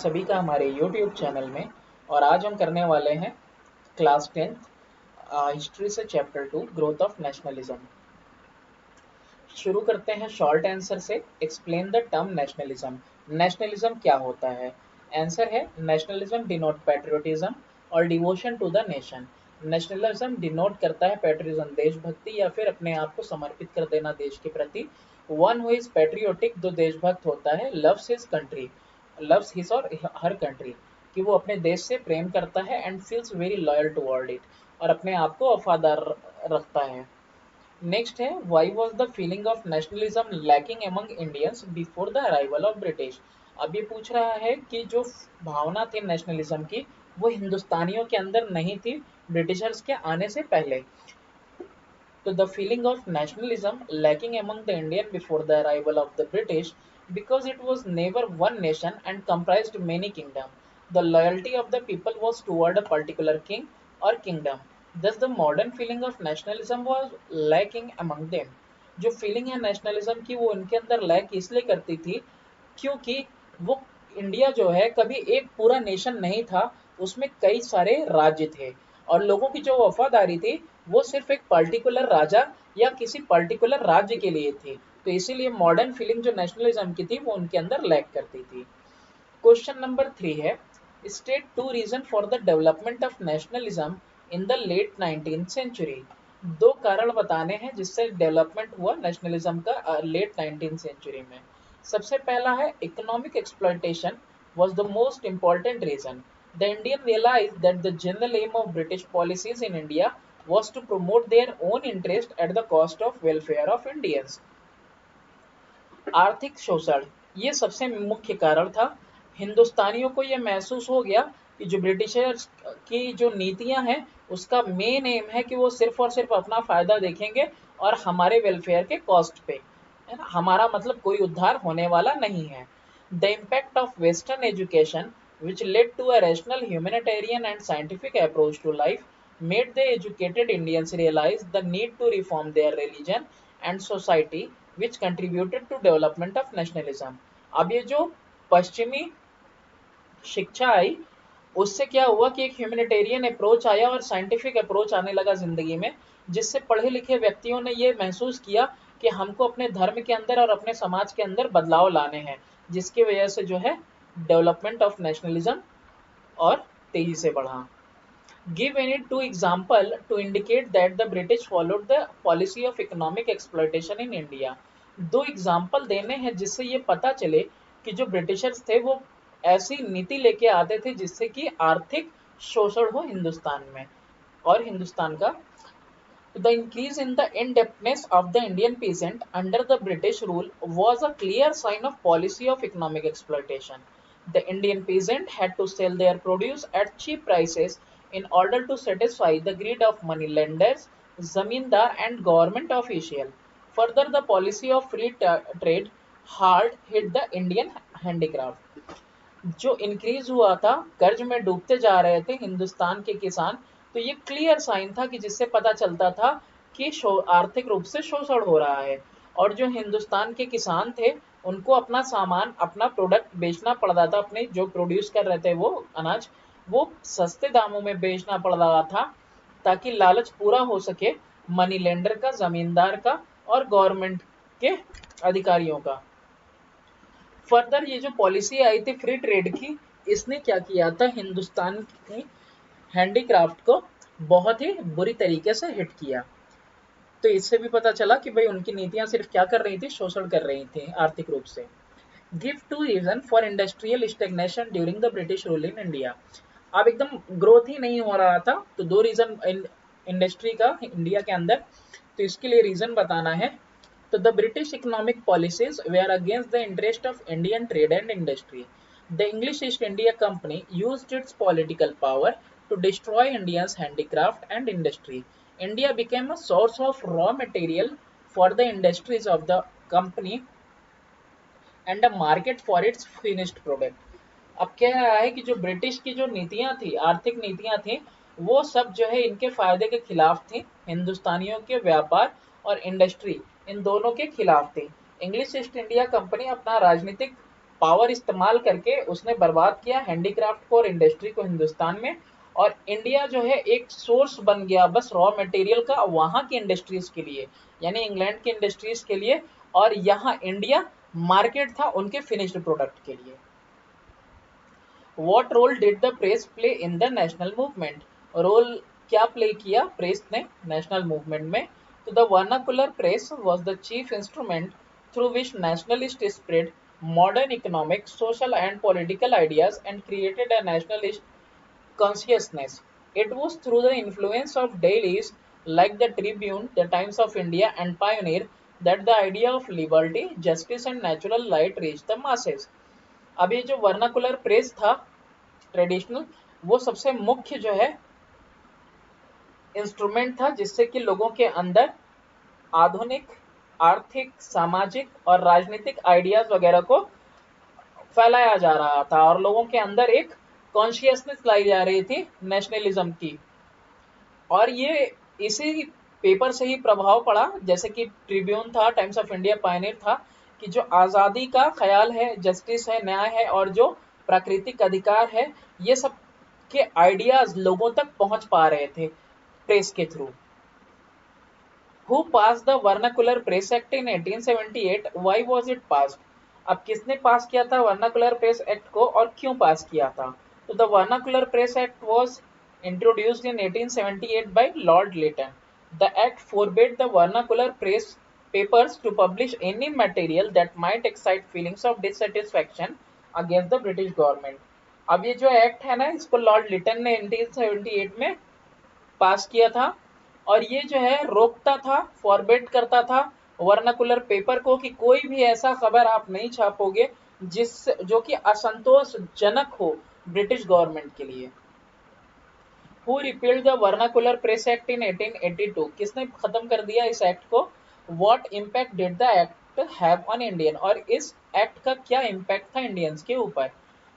सभी का हमारे YouTube चैनल में। और आज हम करने वाले हैं क्लास 10th हिस्ट्री से चैप्टर 2 ग्रोथ ऑफ नेशनलिज्म। शुरू करते हैं शॉर्ट आंसर से। Explain the term nationalism. Nationalism क्या होता है? आंसर है नेशनलिज्म डिनोट पैट्रियोटिज्म और devotion to the nation. Nationalism denote करता है पैट्रियोटिज्म, देशभक्ति या फिर अपने आप को समर्पित कर देना देश के प्रति। वन हु इज पैट्रियोटिक, जो देशभक्त होता है, loves his country, loves his और हर कंट्री, कि वो अपने देश से प्रेम करता है, and feels very loyal toward it, और अपने आप को वफादार रखता है। नेक्स्ट है, why was the feeling of nationalism lacking among Indians before the arrival of British. अब ये पूछ रहा है कि जो भावना थी नेशनलिज्म की, वो हिंदुस्तानियों के अंदर नहीं थी ब्रिटिशर्स के आने से पहले। तो the feeling of nationalism lacking among the Indian before the arrival of the British because it was never one nation and comprised many kingdoms. The loyalty of the people was toward a particular king or kingdom. Thus, the modern feeling of nationalism was lacking among them. जो feeling है nationalism की, वो उनके अंदर lack इसलिए करती थी क्योंकि वो इंडिया जो है कभी एक पूरा नेशन नहीं था, उसमें कई सारे राज्य थे, और लोगों की जो वफादारी थी वो सिर्फ एक पर्टिकुलर राजा या किसी पर्टिकुलर राज्य के लिए थी। तो इसीलिए मॉडर्न फीलिंग जो नेशनलिज्म की थी वो उनके अंदर लैक करती थी। क्वेश्चन नंबर 3 है, state two reason for the development of nationalism in the late 19th century. दो कारण बताने हैं जिससे डेवलपमेंट हुआ नेशनलिज्म का लेट 19th सेंचुरी में। सबसे पहला है, economic exploitation was the most important reason. The Indian realized that the general aim of British policies in India was to promote their own interest at the cost of welfare of Indians. आर्थिक शोषण, ये सबसे मुख्य कारण था। हिंदुस्तानियों को ये महसूस हो गया कि जो ब्रिटिशर्स की जो नीतियां हैं उसका मेन एम है कि वो सिर्फ और सिर्फ अपना फायदा देखेंगे और हमारे वेलफेयर के कॉस्ट पे, है ना, हमारा मतलब कोई उद्धार होने वाला नहीं है। The impact of western education which led to a rational, humanitarian and scientific approach to life made the educated Indians realize the need to reform their religion and society, which contributed to development of nationalism. अब ये जो पश्चिमी शिक्षा आई, उससे क्या हुआ कि एक ह्यूमैनिटेरियन अप्रोच आया और साइंटिफिक अप्रोच आने लगा जिंदगी में, जिससे पढ़े लिखे व्यक्तियों ने ये महसूस किया कि हमको अपने धर्म के अंदर और अपने समाज के अंदर बदलाव लाने हैं, जिसकी वजह से जो है डेवलपमेंट ऑफ नेशनलिज्म और तेजी से बढ़ा। Give any two example to indicate that the British followed the policy of economic exploitation in India. दो एग्जाम्पल देने हैं जिससे ये पता चले कि जो ब्रिटिशर्स थे वो ऐसी नीति लेके आते थे जिससे कि आर्थिक शोषण हो हिंदुस्तान में और हिंदुस्तान का। The increase in the indebtedness of the Indian peasant under the British rule was a clear sign of policy of economic exploitation. The Indian peasant had to sell their produce at cheap prices in order to satisfy the greed of money lenders, zamindar and government officials. Further, the policy of free trade hard hit the Indian handicraft. जो increase हुआ था, कर्ज में डूबते जा रहे थे हिंदुस्तान के किसान, तो ये क्लियर साइन था कि जिससे पता चलता था कि आर्थिक रूप से शोषण हो रहा है। और जो हिंदुस्तान के किसान थे उनको अपना सामान, अपना प्रोडक्ट बेचना पड़ रहा था, अपने जो प्रोड्यूस कर रहे थे वो अनाज, वो सस्ते दामों में बेचना पड़ रहा था ताकि लालच पूरा हो सके मनी लेंडर का, जमींदार का और गवर्नमेंट के अधिकारियों का। फर्दर ये जो पॉलिसी आई थी फ्री ट्रेड की, इसने क्या किया था, हिंदुस्तान की हैंडीक्राफ्ट को बहुत ही बुरी तरीके से हिट किया। तो इससे भी पता चला कि भाई उनकी नीतियां सिर्फ क्या कर रही थी, शोषण कर रही थी आर्थिक रूप से। Give two reason for industrial stagnation during the British rule in India. अब एकदम ग्रोथ ही नहीं हो रहा था, तो दो रीजन इंडस्ट्री का इंडिया के अंदर, तो इसके लिए रीजन बताना है। So the British economic policies were against the interest of Indian trade and industry. The English East India Company used its political power to destroy India's handicraft and industry. India became a source of raw material for the industries of the company and a market for its finished product. अब कह रहा है कि जो British की जो नीतियां थी, आर्थिक नीतियां थी, वो सब जो है इनके फायदे के खिलाफ थी, हिंदुस्तानियों के व्यापार और इंडस्ट्री इन दोनों के खिलाफ थी। इंग्लिश ईस्ट इंडिया कंपनी अपना राजनीतिक पावर इस्तेमाल करके उसने बर्बाद किया हैंडीक्राफ्ट को और इंडस्ट्री को हिंदुस्तान में। और इंडिया जो है एक सोर्स बन गया बस रॉ मटेरियल का वहां की इंडस्ट्रीज के लिए, यानी इंग्लैंड की इंडस्ट्रीज के लिए, और यहाँ इंडिया मार्केट था उनके फिनिश्ड प्रोडक्ट के लिए। What role did the press play in the national movement? Role क्या प्ले किया प्रेस ने नेशनल मूवमेंट में? तो the vernacular press was the chief instrument through which nationalist spread modern economic, social and political ideas and created a nationalist consciousness. It was through the influence of dailies like the Tribune, the Times of India and Pioneer that the idea of liberty, justice and natural light reached the masses. अब ये जो vernacular press था traditional, वो सबसे मुख्य जो है instrument था जिससे कि लोगों के अंदर आधुनिक, आर्थिक, सामाजिक और राजनीतिक आइडियाज वगैरह को फैलाया जा रहा था और लोगों के अंदर एक कॉन्शियसनेस लाई जा रही थी नेशनलिज्म की। और ये इसी पेपर से ही प्रभाव पड़ा, जैसे कि ट्रिब्यून था, टाइम्स ऑफ इंडिया, पायनियर था, कि जो आज़ादी का ख्याल है, जस्टिस है, न्याय है और जो प्राकृतिक अधिकार है, ये सब के आइडियाज लोगों तक पहुंच पा रहे थे प्रेस के through. Who passed the Vernacular Press Act in 1878? Why was it passed? अब किसने पास किया था वर्नाकुलर प्रेस एक्ट को और क्यों पास किया था? तो the vernacular press act was introduced in 1878 by Lord Lytton. The act forbade the vernacular press papers to publish any material that might excite feelings of dissatisfaction against the British government. अब ये जो act है ना, इसको Lord Lytton ने 1878 में पास किया था और ये जो है रोकता था, फॉरबिड करता था वर्नाकुलर पेपर को कि कोई भी ऐसा खबर आप नहीं छापोगे जिस जो कि असंतोषजनक हो ब्रिटिश गवर्नमेंट के लिए। Who repealed the vernacular press act इन 1882? किसने खत्म कर दिया इस एक्ट को? What impact did the act have on Indian? और इस एक्ट का क्या इम्पैक्ट था इंडियंस के ऊपर?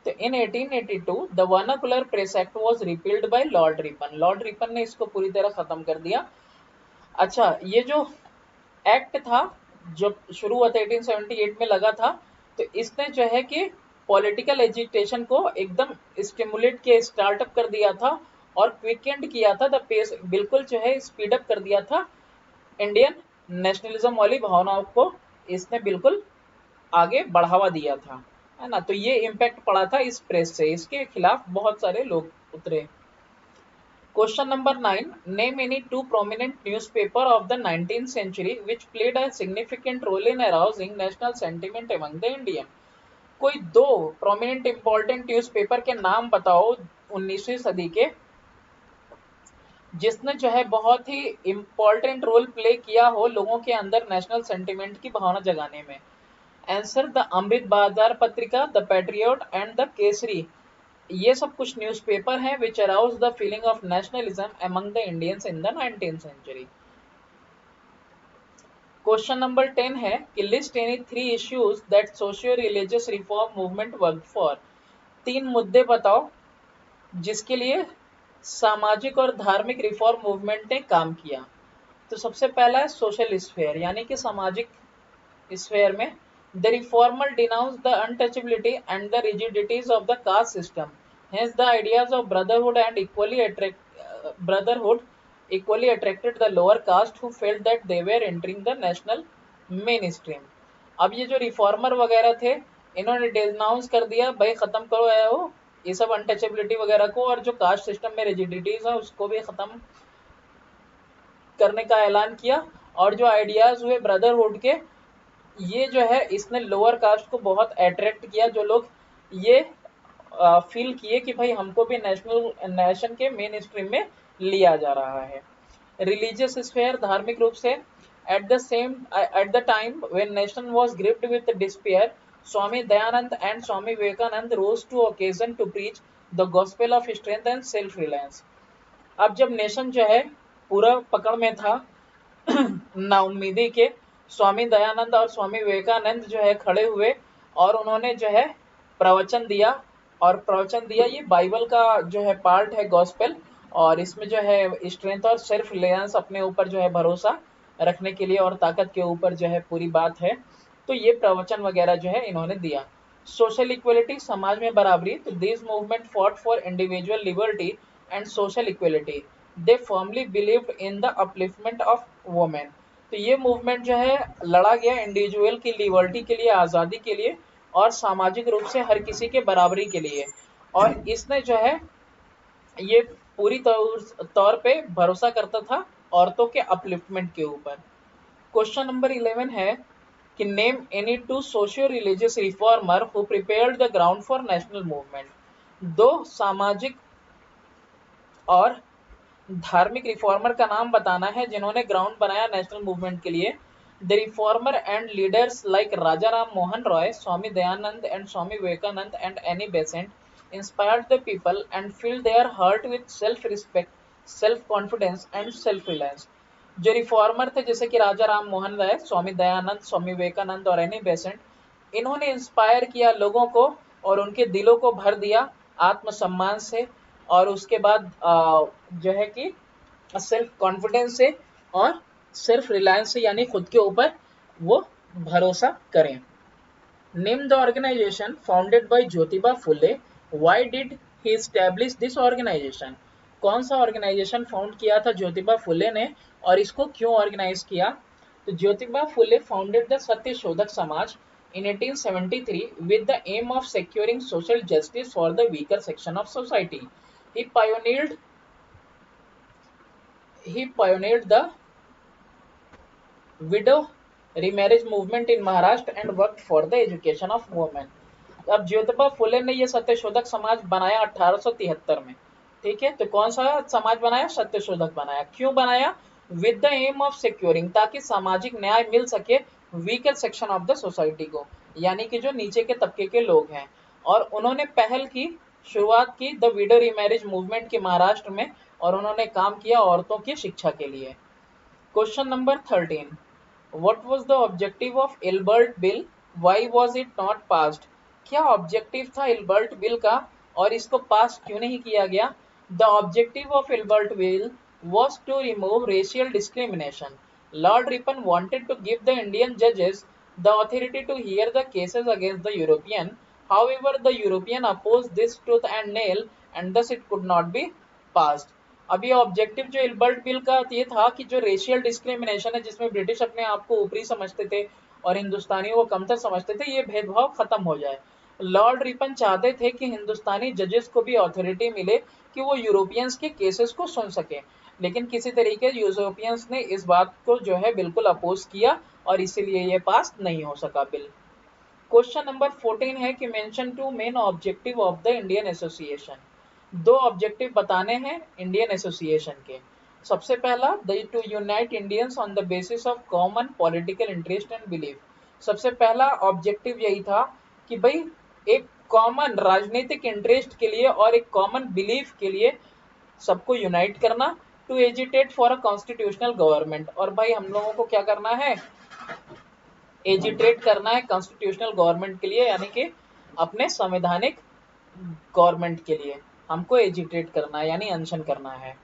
तो in 1882 the vernacular press act was repealed by Lord Ripon. Lord Ripon ने इसको पूरी तरह खत्म कर दिया। अच्छा, ये जो एक्ट था जो शुरू हुआ था 1878 में लगा था, तो इसने जो है कि पॉलिटिकल एजिटेशन को एकदम स्टिमुलेट के स्टार्टअप कर दिया था और क्विकेंड किया था द पेस, बिल्कुल जो है स्पीड अप कर दिया था इंडियन नेशनलिज्म वाली भावनाओं को, इसने बिल्कुल आगे बढ़ावा दिया था, है ना। तो ये इम्पैक्ट पड़ा था इस प्रेस से, इसके खिलाफ बहुत सारे लोग उतरे। Question number 9. Name any two prominent newspaper of the 19th century which played a significant role in arousing national sentiment among the Indian. कोई दो prominent important newspaper के नाम बताओ 19वीं सदी के जिसने जो है बहुत ही important रोल प्ले किया हो लोगों के अंदर नेशनल सेंटिमेंट की भावना जगाने में। Answer the Amrit Bazar Patrika, the Patriot and the Kesari. ये सब कुछ न्यूज़पेपर हैं which arouse the feeling of nationalism among the Indians in the 19th century. Question number 10 है कि list any 3 issues that socio religious reform movement work for. 3 मुद्दे बताओ जिसके लिए सामाजिक और धार्मिक रिफॉर्म मूवमेंट ने काम किया। तो सबसे पहला है सोशल स्फेयर, यानी कि सामाजिक स्फेयर में the reformer denounce the untouchability and the rigidities of the caste system. Hence, the ideas of brotherhood and equally attracted the lower caste who felt that they were entering the national mainstream. अब ये जो reformer वगैरह थे इन्होंने denounce कर दिया, भाई खत्म करो है वो ये सब अनटचेबिलिटी वगैरह को, और जो कास्ट सिस्टम में रिजिडिटीज है उसको भी खत्म करने का ऐलान किया। और जो आइडियाज हुए ब्रदरहुड के, ये जो है इसने लोअर कास्ट को बहुत अट्रैक्ट किया, जो लोग ये फील किए कि भाई हमको भी नेशन के मेन स्ट्रीम में लिया जा रहा है। रिलीजियस स्फेयर, धार्मिक रूप से at the time when nation was gripped with despair, Swami Dayanand and Swami Vivekananda rose to occasion to preach the gospel of strength and self reliance. अब जब नेशन जो है पूरा पकड़ में था नाउम्मीदी के, स्वामी दयानंद और स्वामी विवेकानंद जो है खड़े हुए और उन्होंने जो है प्रवचन दिया, और प्रवचन दिया ये बाइबल का जो है पार्ट है गॉस्पेल, और इसमें जो है स्ट्रेंथ और सेल्फ रिलायंस अपने ऊपर जो है भरोसा रखने के लिए और ताकत के ऊपर जो है पूरी बात है। तो ये प्रवचन वगैरह जो है इन्होंने दिया। सोशल इक्वलिटी, समाज में बराबरी, तो this movement fought for individual liberty and social equality. They firmly believed in the upliftment of women. तो ये मूवमेंट जो है लड़ा गया इंडिविजुअल की लिबर्टी के लिए, आज़ादी के लिए, और सामाजिक रूप से हर किसी के बराबरी के लिए। और इसने जो है ये पूरी तौर पे भरोसा करता था औरतों के अपलिफ्टमेंट के ऊपर। क्वेश्चन नंबर 11 है कि name any to socio religious reformer who prepared the ground for national movement. दो सामाजिक और धार्मिक रिफॉर्मर का नाम बताना है जिन्होंने ग्राउंड बनाया नेशनल मूवमेंट के लिए। The reformer and leaders like Raja Ram Mohan Roy, Swami Dayanand and Swami Vivekananda and Annie Besant inspired the people and filled their heart with self respect, self confidence and self reliance। जो रिफॉर्मर थे जैसे कि राजा राम मोहन राय, स्वामी दयानंद, स्वामी विवेकानंद और एनी बेसेंट, इन्होंने इंस्पायर किया लोगों को और उनके दिलों को भर दिया आत्मसम्मान से, और उसके बाद जो है कि सेल्फ कॉन्फिडेंस से और सेल्फ रिलायंस से, यानी खुद के ऊपर वो भरोसा करें। Name the organisation founded by Jyotiba Phule. Why did he establish this organisation. कौन सा ऑर्गेनाइजेशन फाउंड किया था ज्योतिबा फुले ने और इसको क्यों ऑर्गेनाइज किया। तो ज्योतिबा फुले फाउंडेड द सत्य शोधक समाज in 1873 with the aim of securing social justice for the weaker section of society. He pioneered the widow remarriage movement in Maharashtra and worked for the education of women। अब ज्योतिबा फुले ने ये सत्यशोधक समाज बनाया 1873 में। ठीक है, तो कौन सा समाज बनाया, सत्यशोधक बनाया। क्यों बनाया, with the aim of securing, ताकि सामाजिक न्याय मिल सके weaker section of the society को, यानी कि जो नीचे के तबके के लोग हैं। और उन्होंने पहल की, शुरुआत की द विडो रीमैरिज मूवमेंट की महाराष्ट्र में, और उन्होंने काम किया औरतों की शिक्षा के लिए। Question number 13, what was the objective of Ilbert bill, why was it not passed. क्या ऑब्जेक्टिव था इल्बर्ट बिल का और इसको पास क्यों नहीं किया गया। The objective of Ilbert bill was to remove racial discrimination. Lord Ripon wanted to give the Indian judges the authority to hear the cases against the European. However, the European opposed this tooth and nail and thus it could not be passed. अब ये objective जो Ilbert bill का ये था कि जो racial discrimination है, जिसमें ब्रिटिश अपने आप को ऊपरी समझते थे और हिंदुस्तानियों को कमतर समझते थे, ये भेदभाव खत्म हो जाए। लॉर्ड रिपन चाहते थे कि हिंदुस्तानी जजेस को भी अथॉरिटी मिले कि वो यूरोपियंस के केसेस को सुन सके, लेकिन किसी तरीके यूरोपियंस ने इस बात को जो है बिल्कुल अपोज किया और इसीलिए ये पास नहीं हो सका बिल। क्वेश्चन नंबर 14 है कि mention two main objective of the Indian association. दो ऑब्जेक्टिव बताने हैं इंडियन एसोसिएशन के। सबसे पहला, to unite Indians on the basis of common political interest and belief. सबसे पहला ऑब्जेक्टिव यही था कि भाई एक कॉमन राजनीतिक इंटरेस्ट के लिए और एक कॉमन बिलीफ के लिए सबको यूनाइट करना। To agitate for a constitutional government, और भाई हम लोगों को क्या करना है, एजिटेट करना है कॉन्स्टिट्यूशनल गवर्नमेंट के लिए, यानी कि अपने संवैधानिक गवर्नमेंट के लिए हमको एजिटेट करना है, यानी अनशन करना है।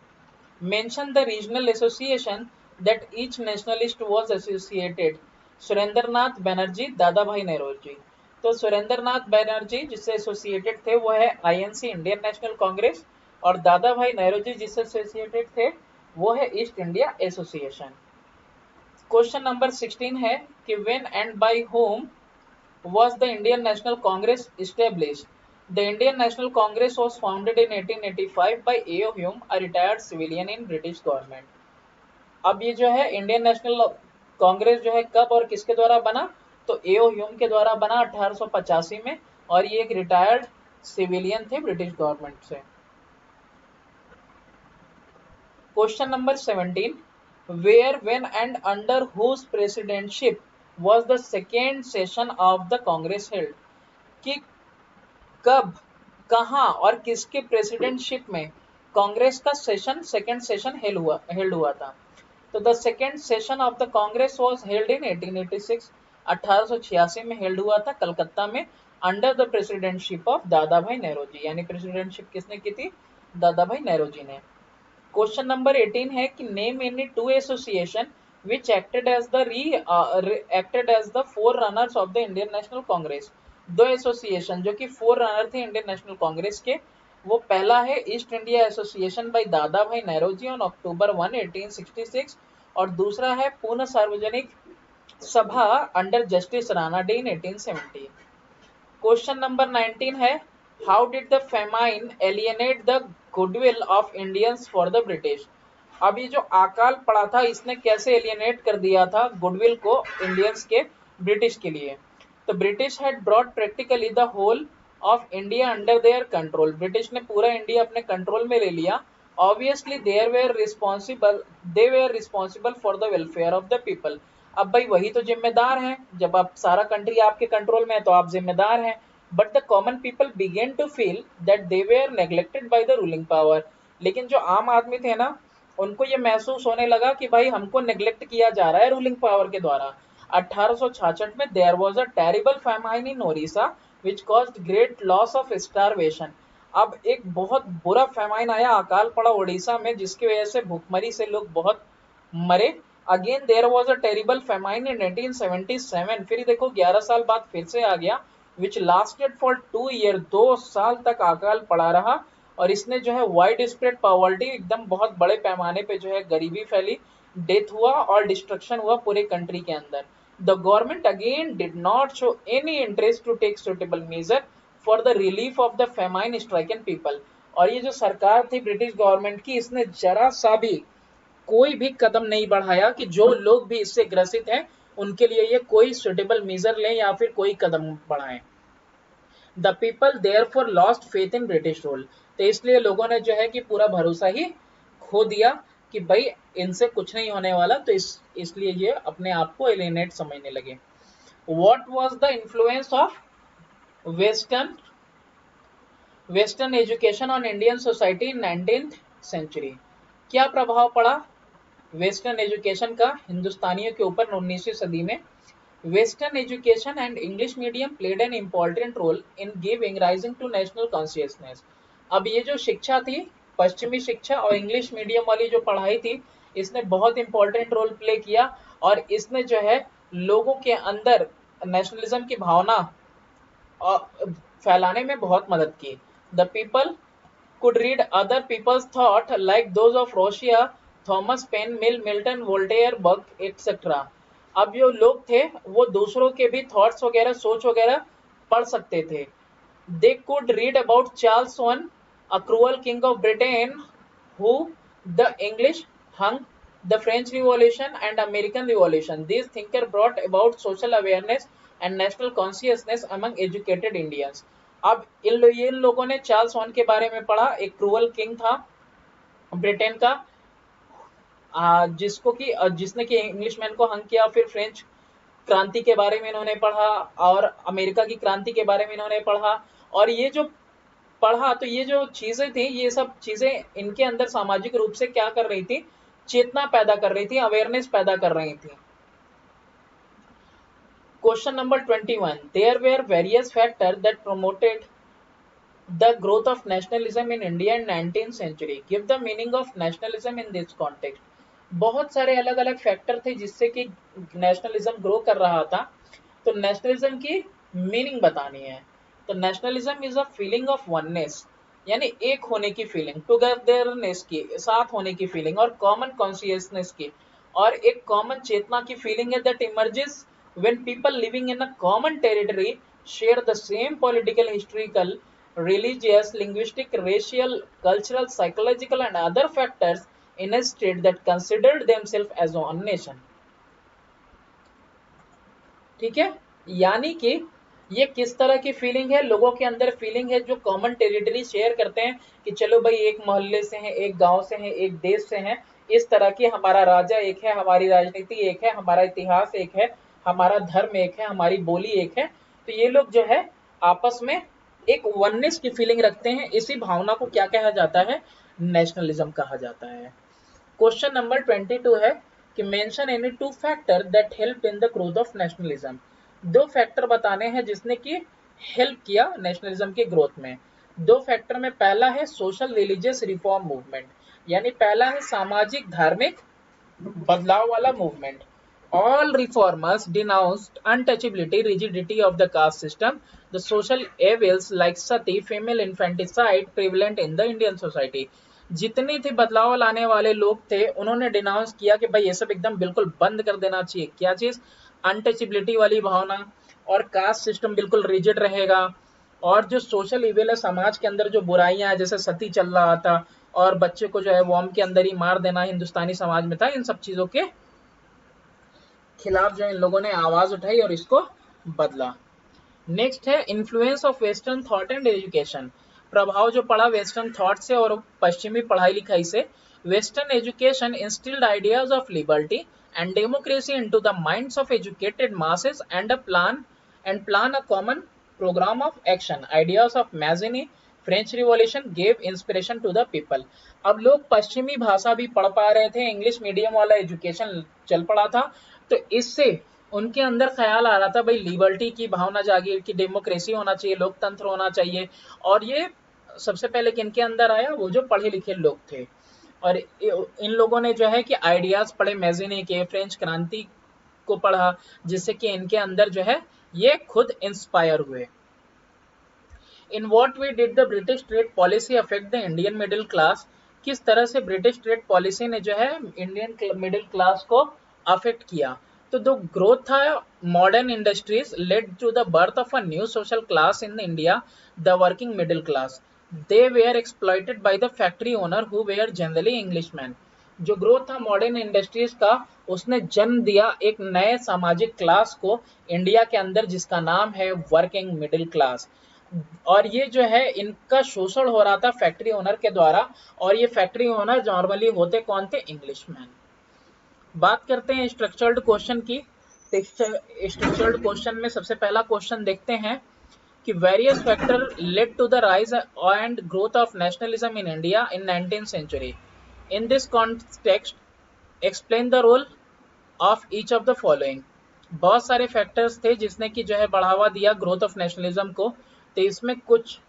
Mention the regional association that each nationalist was associated. Surendranath Banerjee, दादा भाई नौरोजी। तो सुरेंद्रनाथ बनर्जी जिससे एसोसिएटेड थे वो है आईएनसी, इंडियन नेशनल कांग्रेस, और दादा भाई नौरोजी जिससे एसोसिएटेड थे वो है east India association. Question number 16 है कि when and by whom was the Indian National Congress established? The Indian National Congress was founded in 1885 by A.O. Hume, a retired civilian in British government. अब ये जो है Indian National Congress जो है कब और किसके द्वारा बना, तो A.O. ह्यूम के द्वारा बना 1885 में, और ये एक रिटायर्ड सिविलियन थे ब्रिटिश गवर्नमेंट से। Question number 17, where, when and under whose presidency was the second session of the Congress held? कि कब, कहां और किसके प्रेसिडेंटशिप में कांग्रेस का सेकंड सेशन हेल्ड हुआ था। तो the second session of the Congress was held in 1886, 1886 में हेल्ड हुआ था कलकत्ता में, अंडर द प्रेसिडेंटशिप ऑफ दादा भाई नौरोजी, यानी प्रेसिडेंटशिप किसने की थी, दादा भाई नौरोजी ने। क्वेश्चन नंबर 18 है कि name any two association which acted as the forrunners of the Indian National Congress। दो एसोसिएशन जो कि फोर रनर थे इंडियन नेशनल कांग्रेस के, वो पहला है ईस्ट इंडिया एसोसिएशन बाय दादा भाई नौरोजी ऑन अक्टूबर 1 1866 और दूसरा है पूर्ण सार्वजनिक सभा under justice Rana day in 1870। Question number 19 है how did the famine alienate the goodwill of Indians for the British. अब ये जो अकाल पड़ा था इसने कैसे एलियनेट कर दिया था गुडविल को इंडियंस के ब्रिटिश के लिए। तो British had brought practically the whole of India under their control, British ने पूरा इंडिया अपने कंट्रोल में ले लिया। Obviously they were responsible for the welfare of the people. अब भाई वही तो जिम्मेदार हैं, जब आप सारा कंट्री आपके कंट्रोल में है तो आप जिम्मेदार हैं। But the common people began to feel that they were neglected by the ruling power, लेकिन जो आम आदमी थे ना उनको ये महसूस होने लगा कि भाई हमको नेग्लेक्ट किया जा रहा है रूलिंग पावर के द्वारा। 1866 में there was a terrible famine in Odisha which caused great loss of starvation. अब एक बहुत बुरा फैमाइन आया, अकाल पड़ा ओडिशा में, जिसकी वजह से भूखमरी से लोग बहुत मरे। Again there was a terrible famine in 1877, फिर देखो 11 साल बाद फिर से आ गया, विच लास्टेड फॉर 2 ईयर, 2 साल तक अकाल पड़ा रहा। और इसने जो है वाइड स्प्रेड पॉवर्टी, एकदम बहुत बड़े पैमाने पे जो है गरीबी फैली, डेथ हुआ और डिस्ट्रक्शन हुआ पूरे कंट्री के अंदर। The government again did not show any interest to take suitable measure for the relief of the famine stricken people. और ये जो सरकार थी ब्रिटिश गवर्नमेंट की, इसने जरा सा भी कोई भी कदम नहीं बढ़ाया कि जो लोग भी इससे ग्रसित हैं उनके लिए ये कोई सुटेबल मेजर लें या फिर कोई कदम बढ़ाएं। The people therefore lost faith in British rule, तो इसलिए लोगों ने जो है कि पूरा भरोसा ही खो दिया कि भाई इनसे कुछ नहीं होने वाला, तो इसलिए ये अपने आप को एलिनेट समझने लगे। What was the influence of western western education on Indian society in 19th century. क्या प्रभाव पड़ा वेस्टर्न एजुकेशन का हिंदुस्तानियों के ऊपर 19वीं सदी में। Western education and English medium played an important role in giving rising to national consciousness. अब ये जो शिक्षा थी, पश्चिमी शिक्षा और इंग्लिश मीडियम वाली जो पढ़ाई थी, इसने बहुत इंपॉर्टेंट रोल प्ले किया और इसने जो है लोगों के अंदर नेशनलिज्म की भावना फैलाने में बहुत मदद की। The people could read other people's thought like those of Russia, Thomas Paine Mill, Milton, Voltaire, Burke etcetera. अब जो लोग थे वो दूसरों के भी थॉट्स वगैरह, सोच वगैरह पढ़ सकते थे। They could read about Charles one, a cruel king of Britain who the English hung, the French revolution and American revolution. This thinker brought about social awareness and national consciousness among educated Indians. अब इन लोगों ने Charles one के बारे में पढ़ा, एक cruel king था Britain का, जिसने कि इंग्लिशमैन को हंग किया। फिर फ्रेंच क्रांति के बारे में इन्होंने पढ़ा और अमेरिका की क्रांति के बारे में इन्होंने पढ़ा। और ये जो पढ़ा तो ये जो चीजें थी, ये सब चीजें इनके अंदर सामाजिक रूप से क्या कर रही थी, चेतना पैदा कर रही थी, अवेयरनेस पैदा कर रही थी। Question number 21, there were various factor that promoted the growth of nationalism in India in 19th century. Give the meaning of nationalism in this context. बहुत सारे अलग अलग फैक्टर थे जिससे कि नेशनलिज्म ग्रो कर रहा था, तो नेशनलिज्म की मीनिंग बतानी है। तो nationalism is a feeling of oneness, यानी एक होने की फीलिंग, टुगेदरनेस की, साथ होने की फीलिंग, और कॉमन कॉन्शियसनेस की, और एक कॉमन चेतना की फीलिंग है that emerges when people living in a common territory share the same political, historical, religious, linguistic, racial, cultural, psychological and other factors in a state that considered themselves as one nation. ठीक है, यानी कि ये किस तरह की feeling है, लोगों के अंदर फीलिंग है जो कॉमन टेरिटरी शेयर करते हैं कि चलो भाई एक मोहल्ले से हैं, एक गांव से हैं, एक देश से हैं, इस तरह की हमारा राजा एक है, हमारी राजनीति एक है, हमारा इतिहास एक है, हमारा धर्म एक है, हमारी बोली एक है। तो ये लोग जो है आपस में एक वननेस की फीलिंग रखते हैं। इसी भावना को क्या कहा जाता है, नेशनलिज्म कहा जाता है। क्वेश्चन नंबर 22 है कि mention any two factor that help in the growth of nationalism. दो फैक्टर बताने हैं जिसने कि हेल्प किया नेशनलिज्म के ग्रोथ में। दो फैक्टर में पहला है सोशल रिलीजियस रिफॉर्म मूवमेंट, यानी पहला है सामाजिक धार्मिक बदलाव वाला movement. All reformers denounced untouchability, rigidity of the caste system, the social evils like sati, female infanticide prevalent in the Indian society. जितने थे बदलाव लाने वाले लोग थे उन्होंने डिनाउंस किया कि भाई ये सब एकदम बिल्कुल बंद कर देना चाहिए। क्या चीज? अनटचेबिलिटी वाली भावना, और कास्ट सिस्टम बिल्कुल रिजिड रहेगा, और जो सोशल इविल है समाज के अंदर जो बुराइयां हैं जैसे सती चल रहा था और बच्चे को जो है वॉर्म के अंदर ही मार देना हिंदुस्तानी समाज में था, इन सब चीजों के खिलाफ जो इन लोगों ने आवाज उठाई और इसको बदला। नेक्स्ट है influence of western thought and education. प्रभाव जो पड़ा वेस्टर्न थॉट से और पश्चिमी पढ़ाई लिखाई से। Western education instilled ideas of liberty and democracy into the minds of educated masses and plan a common programme of action. Ideas of Mazzini French revolution gave inspiration to the people. अब लोग पश्चिमी भाषा भी पढ़ पा रहे थे, English medium वाला एजुकेशन चल पड़ा था, तो इससे उनके अंदर ख्याल आ रहा था भाई लिबर्टी की भावना जागी कि डेमोक्रेसी होना चाहिए, लोकतंत्र होना चाहिए। और ये सबसे पहले किनके अंदर आया? वो जो पढ़े लिखे लोग थे। और इन लोगों ने जो है कि आइडियाज पढ़े मैजिनी के, फ्रेंच क्रांति को पढ़ा, जिससे कि इनके अंदर जो है ये खुद इंस्पायर हुए। In what way did the British trade policy affect the Indian middle class. किस तरह से ब्रिटिश ट्रेड पॉलिसी ने जो है इंडियन मिडिल क्लास को अफेक्ट किया? तो जो ग्रोथ था modern industries led to the birth of a new social class in India, the working middle class. They were exploited by the factory owner who were generally Englishman. जो growth था modern industries का, उसने जन्म दिया एक नए सामाजिक class को इंडिया के अंदर, जिसका नाम है वर्किंग मिडिल क्लास। और ये जो है इनका शोषण हो रहा था फैक्ट्री ओनर के द्वारा, और ये फैक्ट्री ओनर नॉर्मली होते कौन थे? इंग्लिशमैन। बात करते हैं स्ट्रक्चर्ड क्वेश्चन की। स्ट्रक्चर्ड क्वेश्चन में सबसे पहला क्वेश्चन देखते हैं कि various factor led to the rise and growth of nationalism in India in 19th century. In this context explain the role of each of the following. बहुत सारे factors थे जिसने कि जो है बढ़ावा दिया ग्रोथ ऑफ नेशनलिज्म को, तो इसमें कुछ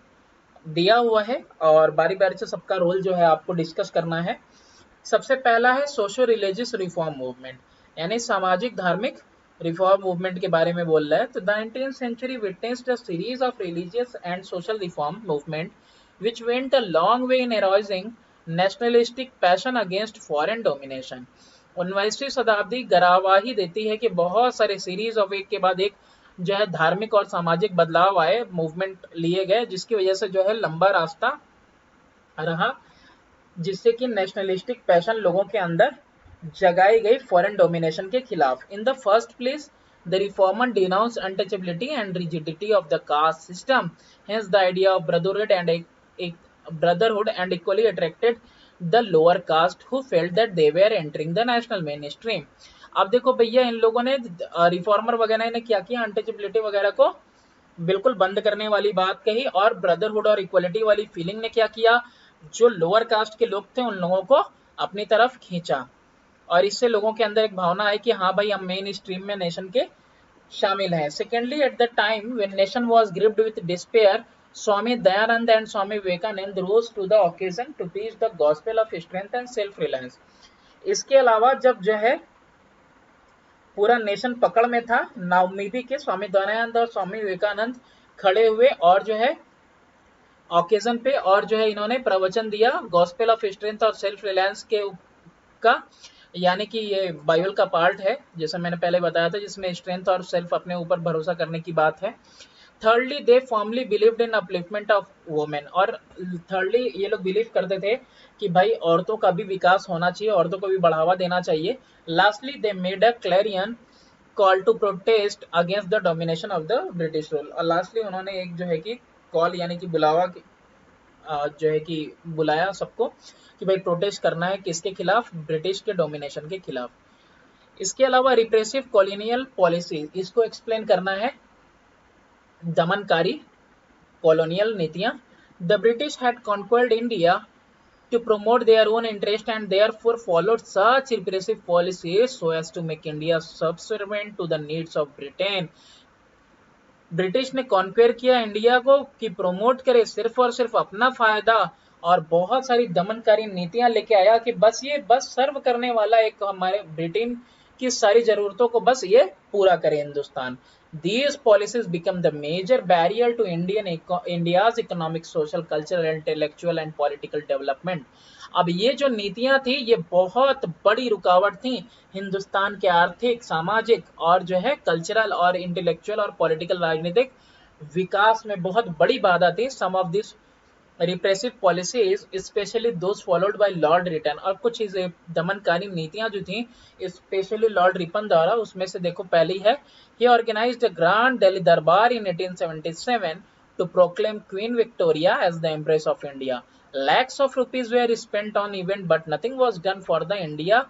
दिया हुआ है और बारी बारी से सबका रोल जो है आपको डिस्कस करना है। सबसे पहला है सोशो रिलीजियस रिफॉर्म मूवमेंट, यानी सामाजिक धार्मिक रिफॉर्म मूवमेंट के बारे में बोल रहा है। तो 19th century witnessed a series of religious and social reform movement which went a long way in arousing nationalistic passion against foreign domination। 19वीं शताब्दी गवाही देती है कि बहुत सारे सीरीज ऑफ एक के बाद एक जो है धार्मिक और सामाजिक बदलाव आए, मूवमेंट लिए गए, जिसकी वजह से जो है लंबा रास्ता रहा, जिससे कि नेशनलिस्टिक पैशन लोगों के अंदर जगाई गई फॉरेन डोमिनेशन के खिलाफ। In the first place the reformer denounce untouchability and rigidity of the caste system, hence the idea of brotherhood and equally attracted the lower caste who felt that they were entering the national mainstream। अब देखो भैया इन लोगों ने reformer वगैरह ने क्या किया? Untouchability वगैरह को बिल्कुल बंद करने वाली बात कही, और ब्रदरहुड और इक्वलिटी वाली फीलिंग ने क्या किया? जो लोअर कास्ट के लोग थे उन लोगों को अपनी तरफ खींचा, और इससे लोगों के अंदर एक भावना आई कि हाँ भाई हम मेन स्ट्रीम में नेशन के शामिल हैं। Secondly, at the time when nation was gripped with despair, Swami Dayanand and Swami Vivekananda rose to the occasion to teach the gospel of strength and self reliance. इसके अलावा जब जो है पूरा नेशन पकड़ में था, नाउमीदी के स्वामी दयानंद और स्वामी विवेकानंद खड़े हुए और जो है ओकेजन पे, और जो है इन्होंने प्रवचन दिया गॉस्पेल ऑफ स्ट्रेंथ और सेल्फ रिलायंस के का, यानी कि ये बाइबल का पार्ट है जैसे मैंने पहले बताया था, जिसमें स्ट्रेंथ और सेल्फ अपने ऊपर भरोसा करने की बात है। Thirdly, they formally believed in upliftment of women, और थर्डली ये लोग बिलीव करते थे कि भाई औरतों का भी विकास होना चाहिए, औरतों को भी बढ़ावा देना चाहिए। Lastly, they made a clarion call to protest against the domination of the British rule. और लास्टली उन्होंने एक जो है कि कॉल यानी कि बुलावा जो है कि बुलाया सबको कि भाई प्रोटेस्ट करना है किसके खिलाफ? ब्रिटिश के डोमिनेशन के खिलाफ। इसके अलावा रिप्रेसिव कॉलोनियल पॉलिसी, इसको एक्सप्लेन करना है, दमनकारी कॉलोनियल नीतियां। The British had conquered India to promote their own interest and therefore followed such repressive policies so as to make India subservient to the needs of Britain। British ने conquer किया India को कि promote करे सिर्फ और सिर्फ अपना फायदा, और बहुत सारी दमनकारी नीतियां लेके आया कि बस ये बस सर्व करने वाला एक हमारे ब्रिटेन की सारी जरूरतों को बस ये पूरा करे Hindustan. These policies become the major barrier to India's economic, social, cultural, intellectual and political development। अब ये जो नीतियां थी ये बहुत बड़ी रुकावट थी हिंदुस्तान के आर्थिक, सामाजिक और जो है कल्चरल और इंटेलेक्चुअल और पॉलिटिकल राजनीतिक विकास में बहुत बड़ी बाधा थी। Some of this repressive policies specially those followed by Lord Lytton, और कुछ दमनकारी नीतियां जो थी स्पेशली लॉर्ड रिपन द्वारा, उसमें से देखो पहली है, ही ऑर्गेनाइज्ड अ ग्रांड दिल्ली दरबार इन 1877 to proclaim Queen Victoria as the Empress of India. Lakhs of rupees were spent on event, but nothing was done for the India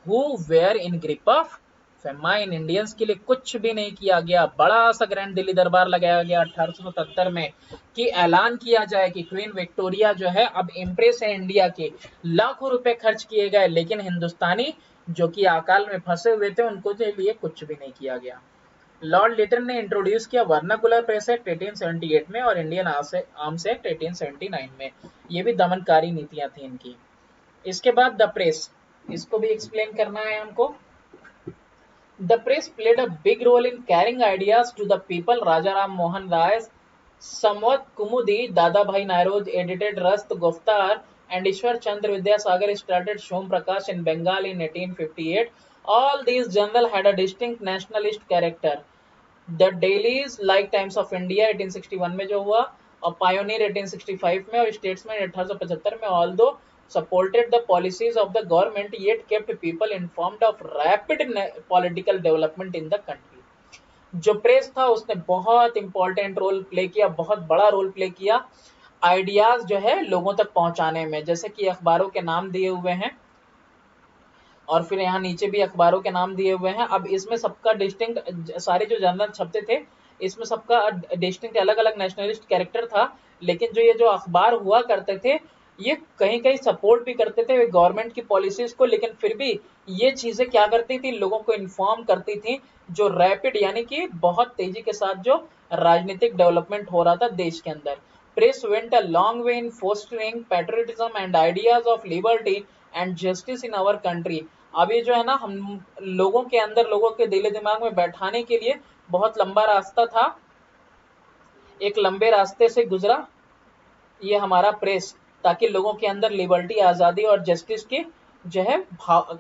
who were in grip of famine. Indians के लिए कुछ भी नहीं किया गया। बड़ा सा ग्रैंड दिल्ली दरबार लगाया गया 1877 में कि ऐलान किया जाए कि क्वीन विक्टोरिया जो है अब एम्प्रेस है इंडिया के। लाखों रुपए खर्च किए गए, लेकिन हिंदुस्तानी जो कि अकाल में फंसे हुए थे उनको के लिए कुछ भी नहीं किया गया। लॉर्ड लिटन ने इंट्रोड्यूस किया वर्नाकुलर प्रेस एक्ट 1878 में और इंडियन आर्म्स एक्ट 1879 में। ये भी दमनकारी नीतियां थी इनकी। इसके बाद द प्रेस, इसको भी एक्सप्लेन करना है हमको। The press played a big role in carrying ideas to the people. Raja Ram Mohan Ray's Samvat Kumudi, Dada Bhai Nairoji edited Rast Guftar, and Ishwar Chandra Vidyasagar started Shom Prakash in Bengal in 1858. All these journals had a distinct nationalist character. The dailies like Times of India 1861 में जो हुआ, और Pioneer 1865 में, और Statesman 1875 में, although supported the policies of the government, yet kept people informed of rapid political development in the country। जो press था उसने बहुत इंपॉर्टेंट रोल प्ले किया, बहुत बड़ा रोल प्ले किया आइडियाज जो है लोगों तक पहुंचाने में। जैसे कि अखबारों के नाम दिए हुए हैं और फिर यहाँ नीचे भी अखबारों के नाम दिए हुए हैं। अब इसमें सबका डिस्टिंक्ट, सारे जो जर्नल छपते थे इसमें सबका डिस्टिंक्ट अलग अलग नेशनलिस्ट कैरेक्टर था, लेकिन जो ये जो अखबार हुआ करते थे ये कहीं कहीं सपोर्ट भी करते थे गवर्नमेंट की पॉलिसीज को, लेकिन फिर भी ये चीजें क्या करती थी, लोगों को इन्फॉर्म करती थी जो रैपिड यानी कि बहुत तेजी के साथ जो राजनीतिक डेवलपमेंट हो रहा था देश के अंदर। Press went a long way in fostering patriotism and ideas of liberty and justice in our country. अब ये जो है ना हम लोगों के अंदर, लोगों के दिले दिमाग में बैठाने के लिए बहुत लंबा रास्ता था, एक लंबे रास्ते से गुजरा ये हमारा प्रेस, ताकि लोगों के अंदर लिबर्टी, आजादी और जस्टिस की जो है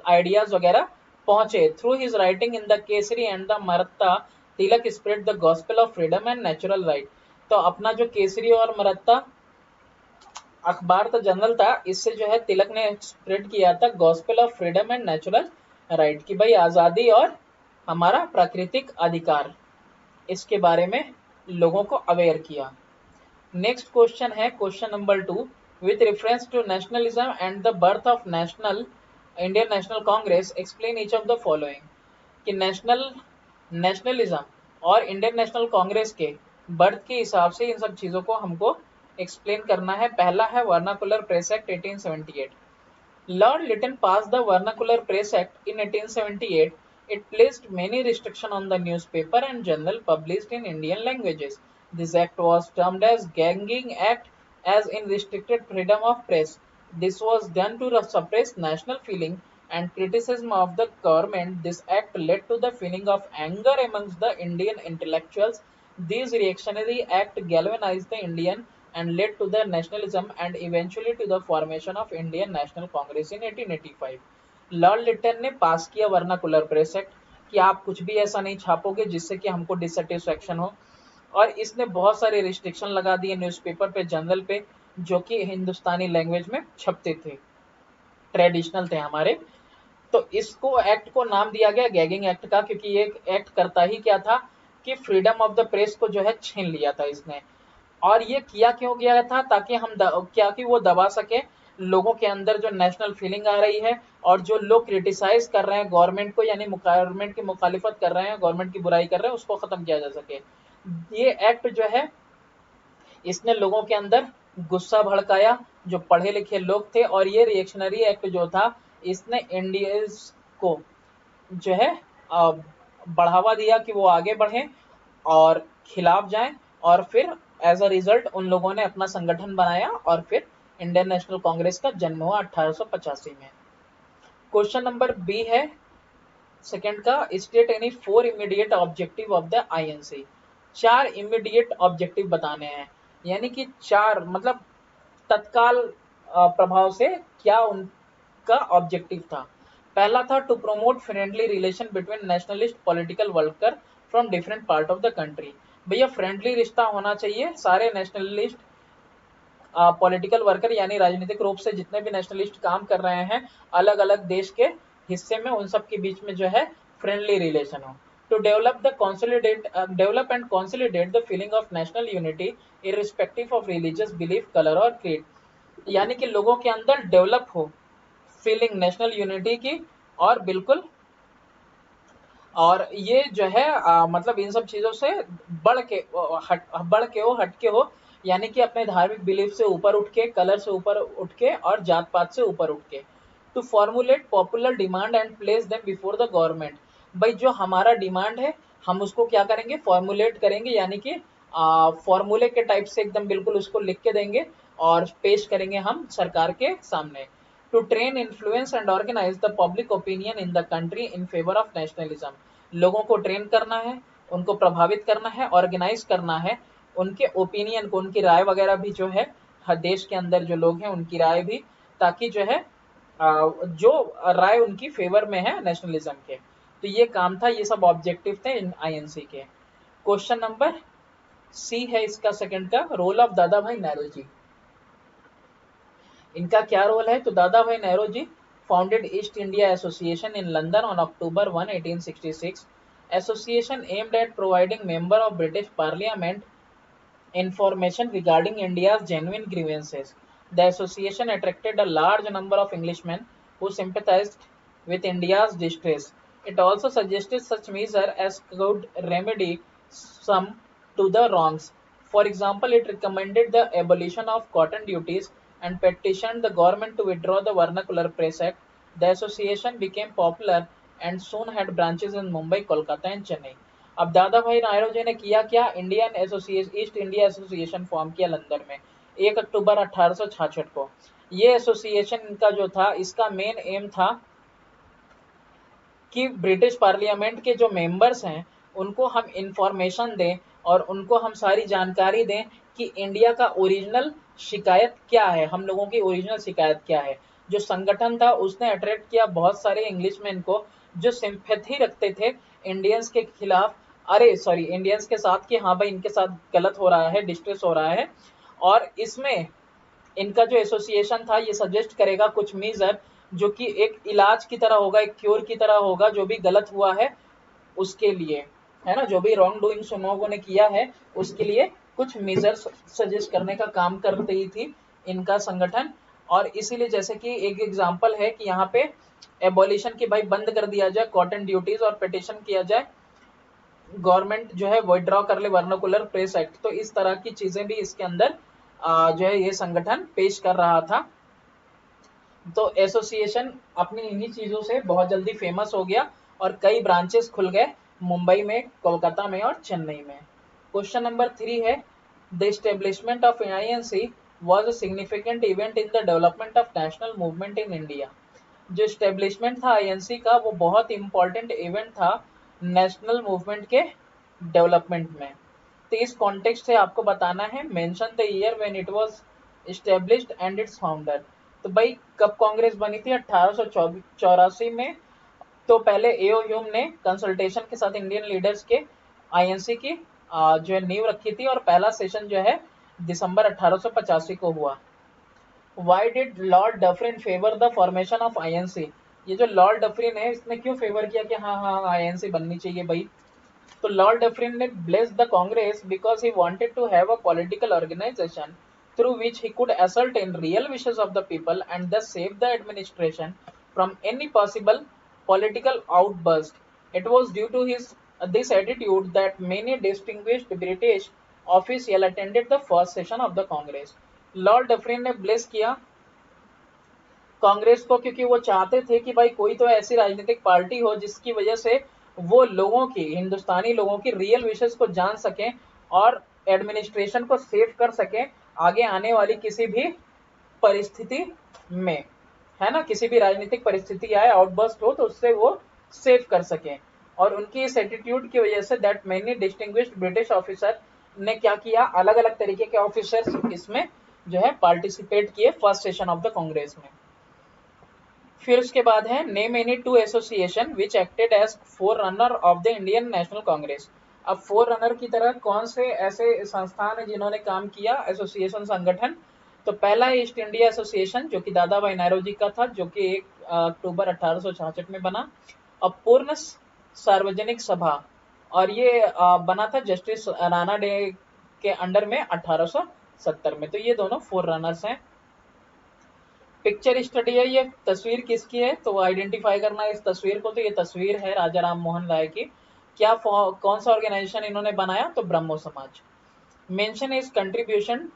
आइडियाज वगैरह पहुंचे। Through his writing in the Kesari and the Maratha, Tilak spread the gospel of freedom and natural right. तो अपना जो केसरी और मरत्ता अखबार तो जनरल था, इससे जो है तिलक ने स्प्रेड किया था gospel of freedom and natural right, कि भाई आजादी और हमारा प्राकृतिक अधिकार, इसके बारे में लोगों को अवेयर किया। नेक्स्ट क्वेश्चन है question number 2, with reference to nationalism and the birth of Indian National Congress, explain each of the following. कि नेशनलिज्म और इंडियन नेशनल कांग्रेस के बर्थ के हिसाब से इन सब चीजों को हमको एक्सप्लेन करना है। पहला है vernacular press act 1878। Lord Lytton pass the vernacular press act in 1878। It placed many restrictions on the newspaper and journal published in Indian languages. This act was termed as Ganging Act, as in restricted freedom of press. This was done to suppress national feeling and criticism of the government. This act led to the feeling of anger amongst the Indian intellectuals. These reactionary act galvanized the Indian and led to the nationalism and eventually to the formation of Indian National Congress in 1885. Lord Lytton ने pass किया vernacular press act कि आप कुछ भी ऐसा नहीं छापोगे जिससे कि हमको डिससेटिस्फैक्शन हो, और इसने बहुत सारे रिस्ट्रिक्शन लगा दिए न्यूज़पेपर पे, जर्नल पे, जो कि हिंदुस्तानी लैंग्वेज में छपते थे, ट्रेडिशनल थे हमारे। तो इसको एक्ट को नाम दिया गया गैगिंग एक्ट का, क्योंकि ये एक्ट करता ही क्या था कि फ्रीडम ऑफ द प्रेस को जो है छीन लिया था इसने। और ये किया क्यों गया था, ताकि हम क्या कि वो दबा सके लोगों के अंदर जो नेशनल फीलिंग आ रही है, और जो लोग क्रिटिसाइज कर रहे हैं गवर्नमेंट को, यानी गवर्नमेंट की मुखालिफत कर रहे हैं, गवर्नमेंट की बुराई कर रहे हैं, उसको खत्म किया जा सके। ये एक्ट जो है इसने लोगों के अंदर गुस्सा भड़काया, जो पढ़े लिखे लोग थे, और ये रिएक्शनरी एक्ट जो था इसने इंडियंस को जो है बढ़ावा दिया कि वो आगे बढ़ें और खिलाफ जाएं, और फिर एज अ रिजल्ट उन लोगों ने अपना संगठन बनाया और फिर इंडियन नेशनल कांग्रेस का जन्म हुआ 1885 में। क्वेश्चन नंबर बी है, सेकंड का state any 4 immediate objective of the INC. 4 immediate objective बताने हैं, यानी कि 4 मतलब तत्काल प्रभाव से क्या उनका ऑब्जेक्टिव था। पहला था to promote friendly relation between nationalist political worker from different part of the country. भैया फ्रेंडली रिश्ता होना चाहिए सारे नेशनलिस्ट पॉलिटिकल वर्कर यानी राजनीतिक रूप से जितने भी नेशनलिस्ट काम कर रहे हैं अलग अलग देश के हिस्से में, उन सब के बीच में जो है फ्रेंडली रिलेशन हो। To develop and consolidate the feeling of national unity irrespective of religious belief, colour और क्रीड, यानी कि लोगों के अंदर डेवलप हो फीलिंग नेशनल यूनिटी की, और बिल्कुल और ये जो है मतलब इन सब चीजों से बढ़ के हो, हट के हो, यानी कि अपने धार्मिक बिलीफ से ऊपर उठ के, कलर से ऊपर उठ के और जात पात से ऊपर उठ के। To formulate popular demand and place them before the government. भाई जो हमारा डिमांड है हम उसको क्या करेंगे, फॉर्मुलेट करेंगे, यानी कि फॉर्मूले के टाइप से एकदम बिल्कुल उसको लिख के देंगे और पेश करेंगे हम सरकार के सामने। To train, influence and organise the public opinion in the country in favour of nationalism. लोगों को ट्रेन करना है, उनको प्रभावित करना है, ऑर्गेनाइज करना है, उनके ओपिनियन को, उनकी राय वगैरह भी जो है हर देश के अंदर जो लोग हैं उनकी राय भी, ताकि जो है जो राय उनकी फेवर में है नेशनलिज्म के। तो ये काम था, ये सब ऑब्जेक्टिव थे इन आईएनसी के। क्वेश्चन नंबर सी है इसका सेकंड का, रोल ऑफ दादा भाई नेहरू। इनका क्या रोल है, तो Dadabhai Naoroji founded East India Association in London on October 1, 1866। Association aimed at providing member of British parliament information regarding India's genuine grievances. The association attracted a large number of Englishmen who sympathized with India's distress. It also suggested such measures as could remedy some to the wrongs. For example, it recommended the abolition of cotton duties and petitioned the government to withdraw the Vernacular Press Act. The association became popular and soon had branches in Mumbai, Kolkata and Chennai. अब दादा भाई नायरो जी ने किया क्या, Indian association, east India association form किया London में 1 अक्टूबर 1866 को। ये एसोसिएशन इनका जो था, इसका मेन एम था कि ब्रिटिश पार्लियामेंट के जो मेंबर्स हैं उनको हम इंफॉर्मेशन दें और उनको हम सारी जानकारी दें कि इंडिया का ओरिजिनल शिकायत क्या है, हम लोगों की ओरिजिनल शिकायत क्या है। जो संगठन था उसने अट्रैक्ट किया बहुत सारे इंग्लिशमैन को जो सिंपैथी रखते थे इंडियंस के खिलाफ, अरे सॉरी इंडियंस के साथ, कि हाँ भाई इनके साथ गलत हो रहा है, डिस्ट्रेस हो रहा है। और इसमें इनका जो एसोसिएशन था ये सजेस्ट करेगा कुछ मीजर जो कि एक इलाज की तरह होगा, एक क्योर की तरह होगा, जो भी गलत हुआ है उसके लिए, है ना, जो भी रॉन्ग डूइंग्स उन लोगों ने किया है उसके लिए कुछ मेजर्स सजेस्ट करने का काम कर रही थी इनका संगठन। और इसीलिए जैसे कि एक एग्जांपल है कि यहाँ पे एबॉलिशन की, भाई बंद कर दिया जाए कॉटन ड्यूटीज और पिटिशन किया जाए गवर्नमेंट जो है विड्रॉ कर ले वर्नाकुलर प्रेस एक्ट। तो इस तरह की चीजें भी इसके अंदर जो है ये संगठन पेश कर रहा था। तो एसोसिएशन अपनी इन्हीं चीजों से बहुत जल्दी फेमस हो गया और कई ब्रांचेस खुल गए मुंबई में, कोलकाता में और चेन्नई में। क्वेश्चन नंबर 3 है, the establishment of INC was a significant event in the development of national movement in India. जो एस्टेब्लिशमेंट था आईएनसी का वो बहुत इंपॉर्टेंट इवेंट था नेशनल मूवमेंट के डेवलपमेंट में। तो इस कॉन्टेक्स्ट से आपको बताना है, mention the year when it was established and it's founder. तो भाई कब कांग्रेस बनी थी, 1884 में। तो पहले एओ ह्यूम ने कंसल्टेशन के साथ इंडियन लीडर्स के आईएनसी की जो है नींव रखी थी और पहला सेशन जो है दिसंबर 1885 को हुआ। Why did Lord Dufferin favour the formation of INC. ये जो लॉर्ड डफरिन है इसने क्यों फेवर किया कि हाँ हाँ आईएनसी बननी चाहिए भाई। तो लॉर्ड डफरिन ने blessed the Congress because he wanted to have a political organization through which he could ascertain real wishes of the people and thus save the administration from any possible political outburst. It was due to this attitude that many distinguished British officials attended the first session of the Congress. Lord Dufferin ने bless किया कांग्रेस को क्योंकि वो चाहते थे कि भाई कोई तो ऐसी राजनीतिक पार्टी हो जिसकी वजह से वो लोगों की, हिंदुस्तानी लोगों की रियल विशेष को जान सकें और एडमिनिस्ट्रेशन को सेव कर सकें आगे आने वाली किसी भी परिस्थिति में, है ना, किसी भी राजनीतिक परिस्थिति आए, आउटबर्स्ट हो तो उससे वो सेव कर सकें। और उनकी इस एटीट्यूड की वजह say that many distinguished British officer ने क्या किया, अलग अलग तरीके के ऑफिसर्स इसमें जो है पार्टिसिपेट किए first session of the congress में। फिर उसके बाद है name any two association which acted as forerunner of the Indian National Congress. अब फोर रनर की तरह कौन से ऐसे संस्थान है जिन्होंने काम किया, एसोसिएशन संगठन। तो पहला है ईस्ट इंडिया एसोसिएशन जो कि दादा भाई नेहरू जी का था, जो कि 1 अक्टूबर 1866 में बना। अब पूर्ण सार्वजनिक सभा, और ये बना था जस्टिस राणा डे के अंडर में 1870 में। तो ये दोनों फोर रनर्स हैं। पिक्चर स्टडी है, ये तस्वीर किसकी है तो आइडेंटिफाई करना है इस तस्वीर को। तो ये तस्वीर है राजा राम मोहन राय की। क्या कौन सा ऑर्गेनाइजेशन इन्होंने बनाया, तो Brahmo Samaj. Mention his contribution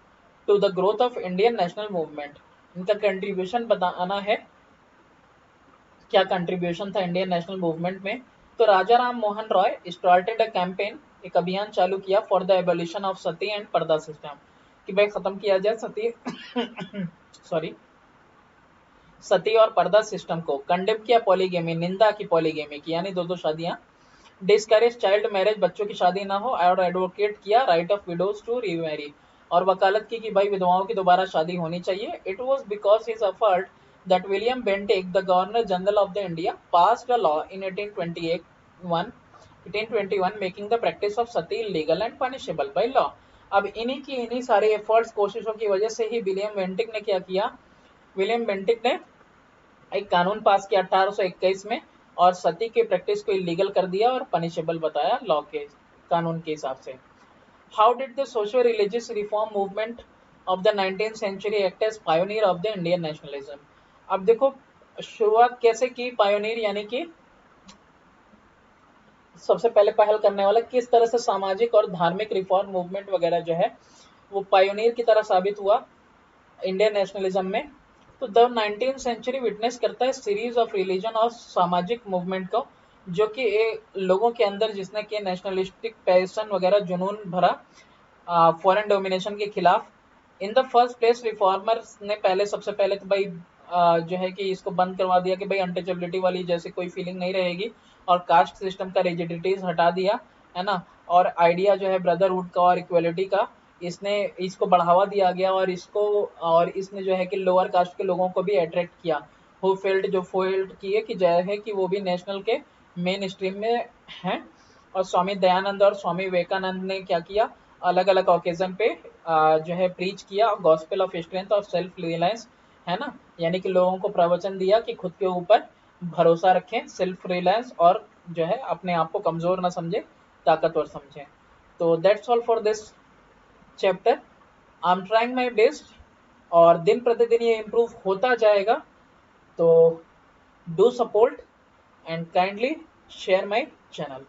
to the growth of Indian national movement. इनका कंट्रीब्यूशन बताना है, क्या कंट्रीब्यूशन था इंडियन नेशनल मूवमेंट में। तो Raja Ram Mohan Roy started a campaign, एक अभियान चालू किया for the abolition of sati and purdah system, कि भाई खत्म किया जाए सती सॉरी सती और पर्दा सिस्टम को। कंडेम किया पॉलीगेमी, निंदा की पॉलीगेमी की, यानी दो दो शादियां। डिस्करेज चाइल्ड मैरिज, बच्चों की शादी ना हो। और एडवोकेट किया right of widows to remarry, और वकालत की कि भाई विधवाओं की दोबारा शादी होनी चाहिए। It was because his effort that William Bentinck, the Governor General of the India, passed a law in 1821 making the practice of sati illegal and punishable by law। अब इन्हीं सारे एफर्ट्स, कोशिशों की वजह से ही विलियम बेंटिक ने क्या किया, विलियम बेंटिक ने एक कानून पास किया 1821 में, और सती के प्रैक्टिस को इलीगल कर दिया और पनिशेबल बताया लॉ के कानून के हिसाब से। How did the socio religious reform movement of the 19th century act as pioneer of the Indian nationalism. अब देखो शुरुआत कैसे की, पायोनियर यानी कि सबसे पहले पहल करने वाला, किस तरह से सामाजिक और धार्मिक रिफॉर्म मूवमेंट वगैरह जो है वो पायोनियर की तरह साबित हुआ इंडियन नेशनलिज्म में। तो द 19th सेंचुरी विटनेस करता है सीरीज ऑफ रिलीजन और सामाजिक मूवमेंट को, जो कि लोगों के अंदर जिसने कि नेशनलिस्टिक पैशन वगैरह जुनून भरा फॉरेन डोमिनेशन के खिलाफ। In the first place reformers ने पहले सबसे पहले तो भाई जो है कि इसको बंद करवा दिया कि भाई अनटचेबिलिटी वाली जैसे कोई फीलिंग नहीं रहेगी, और कास्ट सिस्टम का रिजिडिटीज हटा दिया, है ना। और आइडिया जो है ब्रदरहुड का और इक्वलिटी का, इसने इसको बढ़ावा दिया गया, और इसने जो है कि लोअर कास्ट के लोगों को भी अट्रैक्ट किया, हु फेल्ट जो फेल्ट किए कि जो है कि वो भी नेशनल के मेन स्ट्रीम में हैं। और स्वामी दयानंद और स्वामी विवेकानंद ने क्या किया, अलग अलग ओकेजन पे जो है प्रीच किया गॉस्पेल ऑफ स्ट्रेंथ और सेल्फ रिलायंस, है ना। यानी कि लोगों को प्रवचन दिया कि खुद के ऊपर भरोसा रखें, सेल्फ रिलायंस, और जो है अपने आप को कमजोर ना समझे, ताकतवर समझें। तो that's all for this chapter. I am trying my best, और दिन प्रतिदिन ये इम्प्रूव होता जाएगा। तो do support and kindly share my channel.